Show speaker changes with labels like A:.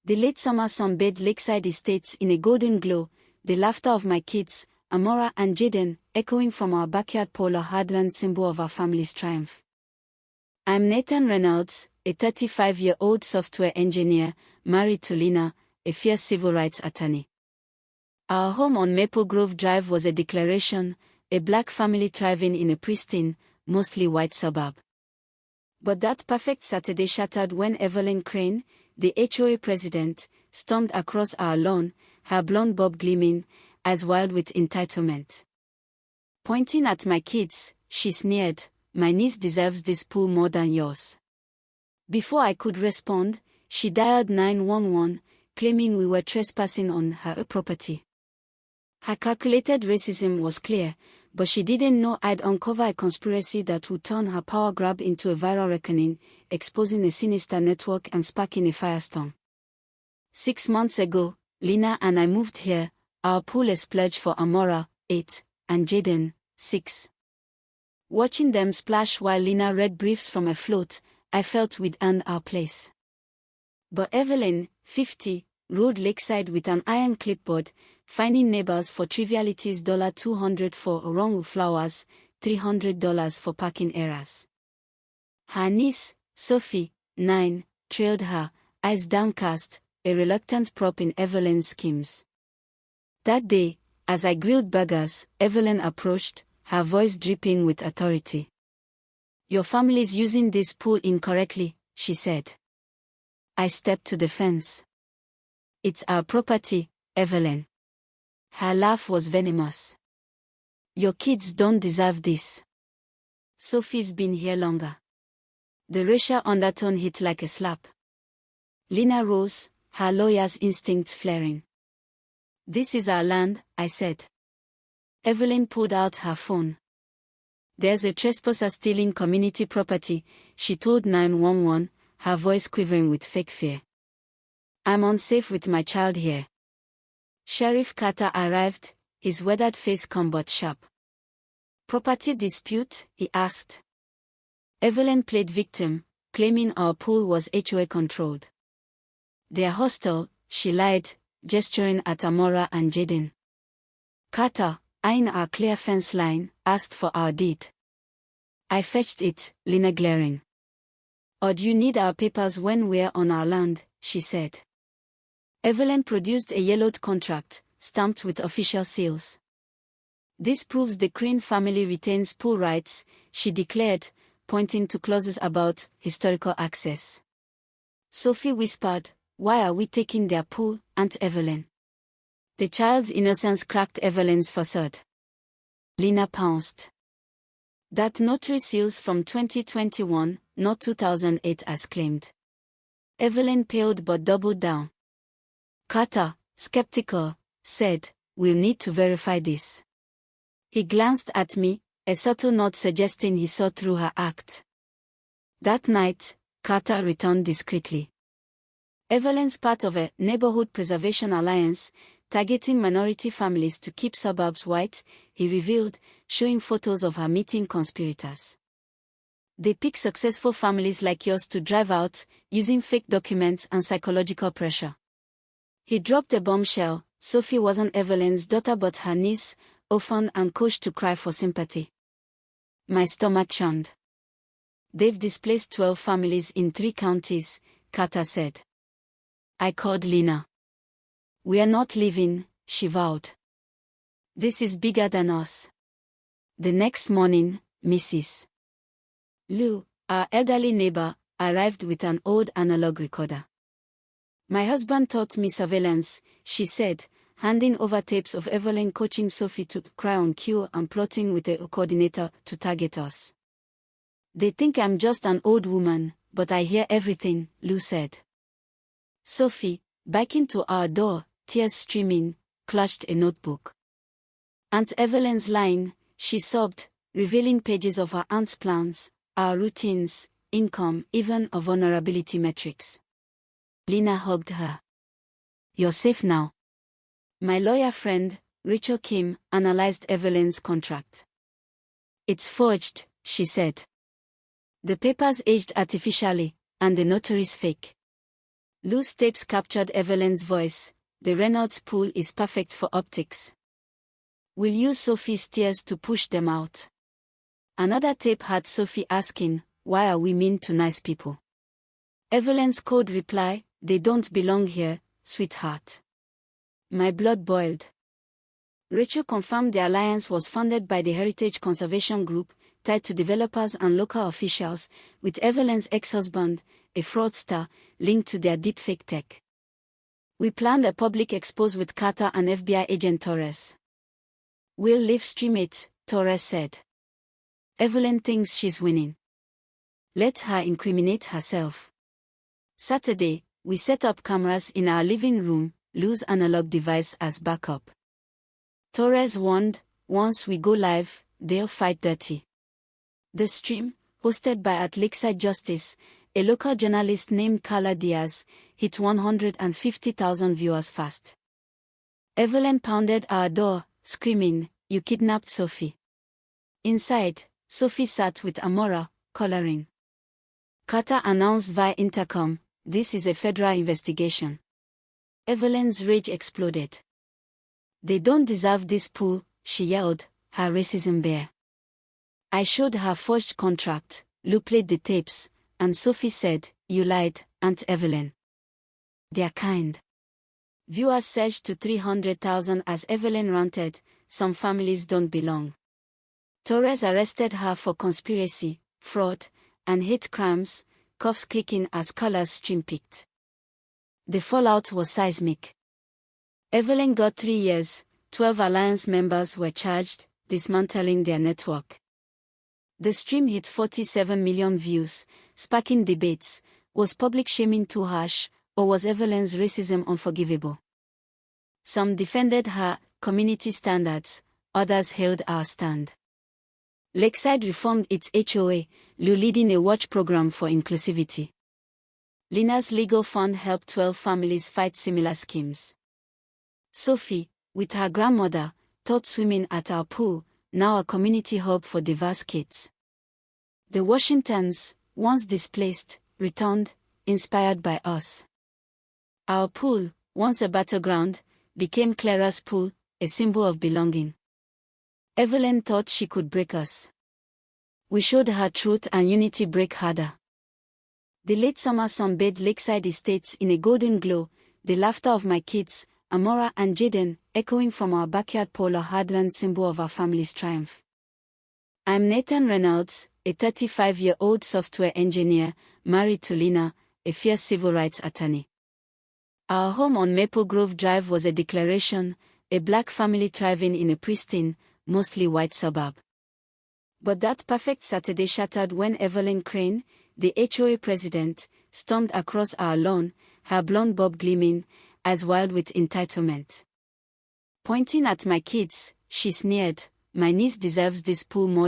A: The late summer sun bathed Lakeside Estates in a golden glow, the laughter of my kids, Amora and Jaden, echoing from our backyard polo hardland symbol of our family's triumph. I'm Nathan Reynolds, a 35-year-old software engineer, married to Lina, a fierce civil rights attorney. Our home on Maple Grove Drive was a declaration, a black family thriving in a pristine, mostly white suburb. But that perfect Saturday shattered when Evelyn Crane, the HOA president, stormed across our lawn, her blonde bob gleaming, eyes wild with entitlement. Pointing at my kids, she sneered, "My niece deserves this pool more than yours." Before I could respond, she dialed 911, claiming we were trespassing on her property. Her calculated racism was clear, but she didn't know I'd uncover a conspiracy that would turn her power grab into a viral reckoning, exposing a sinister network and sparking a firestorm. 6 months ago, Lina and I moved here, our pool a splurge for Amora, 8, and Jaden, 6. Watching them splash while Lina read briefs from a float, I felt we'd earned our place. But Evelyn, 50, rode lakeside with an iron clipboard, finding neighbors for trivialities, $200 for wrong flowers, $300 for parking errors. Her niece, Sophie, 9, trailed her, eyes downcast, a reluctant prop in Evelyn's schemes. That day, as I grilled burgers, Evelyn approached, her voice dripping with authority. "Your family's using this pool incorrectly," she said. I stepped to the fence. "It's our property, Evelyn." Her laugh was venomous. "Your kids don't deserve this. Sophie's been here longer." The racial undertone hit like a slap. Lina rose, her lawyer's instincts flaring. "This is our land," I said. Evelyn pulled out her phone. "There's a trespasser stealing community property," she told 911, her voice quivering with fake fear. "I'm unsafe with my child here." Sheriff Carter arrived, his weathered face calm but sharp. "Property dispute?" he asked. Evelyn played victim, claiming our pool was HOA controlled. "They're hostile," she lied, gesturing at Amora and Jaden. Carter, eyeing our clear fence line, asked for our deed. "I fetched it," Lina glaring. "Or do you need our papers when we're on our land?" she said. Evelyn produced a yellowed contract, stamped with official seals. "This proves the Crane family retains pool rights," she declared, pointing to clauses about historical access. Sophie whispered, "Why are we taking their pool, Aunt Evelyn?" The child's innocence cracked Evelyn's facade. Lina pounced. "That notary seal's from 2021, not 2008 as claimed." Evelyn paled but doubled down. Carter, skeptical, said, "We'll need to verify this." He glanced at me, a subtle nod suggesting he saw through her act. That night, Carter returned discreetly. "Evelyn's part of a neighborhood preservation alliance, targeting minority families to keep suburbs white," he revealed, showing photos of her meeting conspirators. "They pick successful families like yours to drive out, using fake documents and psychological pressure." He dropped a bombshell. Sophie wasn't Evelyn's daughter but her niece, orphaned and coached to cry for sympathy. My stomach churned. "They've displaced 12 families in 3 counties, Carter said. I called Lina. "We are not leaving," she vowed. "This is bigger than us." The next morning, Mrs. Lou, our elderly neighbor, arrived with an old analog recorder. "My husband taught me surveillance," she said, handing over tapes of Evelyn coaching Sophie to cry on cue and plotting with a coordinator to target us. "They think I'm just an old woman, but I hear everything," Lou said. Sophie, biking to our door, tears streaming, clutched a notebook. "Aunt Evelyn's lying," she sobbed, revealing pages of her aunt's plans, our routines, income, even of vulnerability metrics. Lina hugged her. "You're safe now." My lawyer friend, Rachel Kim, analyzed Evelyn's contract. "It's forged," she said. "The papers aged artificially, and the notary's fake." Loose tapes captured Evelyn's voice. The Reynolds pool is perfect for optics. We'll use Sophie's tears to push them out. Another tape had Sophie asking, "Why are we mean to nice people?" Evelyn's cold reply, "They don't belong here, sweetheart." My blood boiled. Rachel confirmed the alliance was funded by the Heritage Conservation Group, tied to developers and local officials, with Evelyn's ex-husband, a fraudster, linked to their deepfake tech. We planned a public expose with Carter and FBI agent Torres. "We'll live stream it," Torres said. "Evelyn thinks she's winning. Let her incriminate herself." Saturday, we set up cameras in our living room, Lou's analog device as backup. Torres warned, "Once we go live, they'll fight dirty." The stream, hosted by at Lakeside Justice, a local journalist named Carla Diaz, hit 150,000 viewers fast. Evelyn pounded our door, screaming, "You kidnapped Sophie." Inside, Sophie sat with Amora, coloring. Carter announced via intercom, "This is a federal investigation." Evelyn's rage exploded. "They don't deserve this pool," she yelled, her racism bare. I showed her forged contract, Lou played the tapes, and Sophie said, "You lied, Aunt Evelyn." They're kind. Viewers surged to 300,000 as Evelyn ranted, "Some families don't belong." Torres arrested her for conspiracy, fraud, and hate crimes, cuffs clicking as Carla's stream peaked. The fallout was seismic. Evelyn got 3 years, 12 alliance members were charged, dismantling their network. The stream hit 47 million views, sparking debates. Was public shaming too harsh, or was Evelyn's racism unforgivable? Some defended her community standards, others held our stand. Lakeside reformed its HOA, Lou leading a watch program for inclusivity. Lina's legal fund helped 12 families fight similar schemes. Sophie, with her grandmother, taught swimming at our pool, now a community hub for diverse kids. The Washingtons, once displaced, returned, inspired by us. Our pool, once a battleground, became Clara's pool, a symbol of belonging. Evelyn thought she could break us. We showed her truth and unity break harder. The late summer sun bathed Lakeside Estates in a golden glow, the laughter of my kids, Amora and Jaden, echoing from our backyard pool, a hard-earned symbol of our family's triumph. I'm Nathan Reynolds, a 35-year-old software engineer, married to Lina, a fierce civil rights attorney. Our home on Maple Grove Drive was a declaration, a black family thriving in a pristine, mostly white suburb. But that perfect Saturday shattered when Evelyn Crane, the HOA president, stormed across our lawn, her blonde bob gleaming, eyes wild with entitlement. Pointing at my kids, she sneered, "My niece deserves this pool more